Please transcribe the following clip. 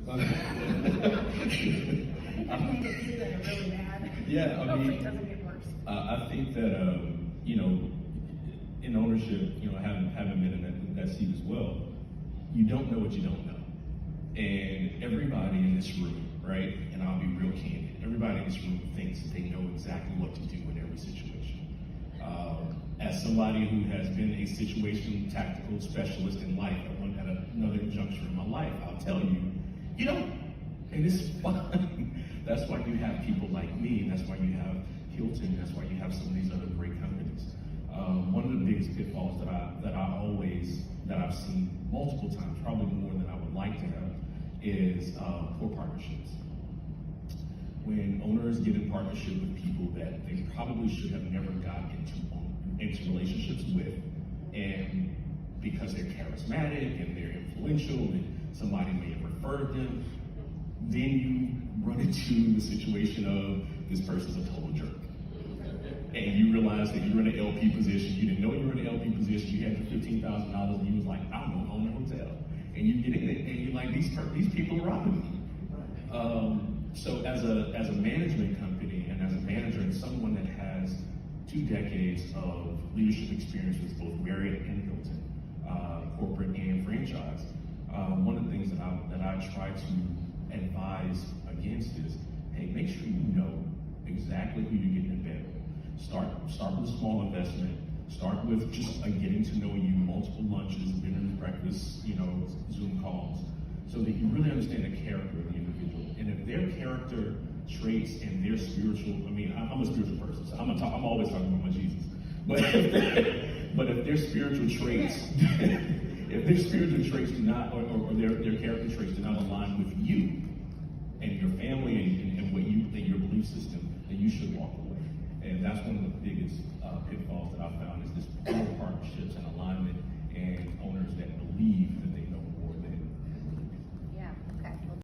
Yeah, I Hopefully mean, it doesn't get worse. I think that, you know, in ownership, you know, having been in that seat as well, you don't know what you don't know. And everybody in this room, right, and I'll be real candid, everybody in this room thinks they know exactly what to do in every situation. As somebody who has been a situation tactical specialist in life at another juncture in my life, I'll tell you, you don't. And it's fine. That's why you have people like me, and that's why you have Hilton, that's why you have some of these other great companies. One of the biggest pitfalls that I've seen multiple times, probably more than I would like to have, is poor partnerships. When owners get in partnership with people that they probably should have never got into relationships with, and because they're charismatic and they're influential and somebody may have referred them, then you run into the situation of this person's a total jerk. And you realize that you're in an LP position, you didn't know you were in an LP position, you had the $15,000 and you was like, I'm gonna own a hotel. And you get in it and you're like, these people are robbing me. So as a management company and as a manager and someone that has 2 decades of leadership experience with both Marriott and Hilton, corporate and franchise, one of the things that I try to advise against is, hey, make sure you know exactly who you're getting in bed with. Start with a small investment. Start with just getting to know you, multiple lunches, dinners, breakfasts, you know, Zoom calls, so that you really understand the character of the individual. And if their character traits and their spiritual, I mean, I'm a spiritual person, so I'm always talking about my Jesus. But if their spiritual traits, if their spiritual traits do not, or their character traits do not align with you and your family and what you and your belief system, then you should walk away. And that's one of the biggest pitfalls that I found is this poor partnerships and alignment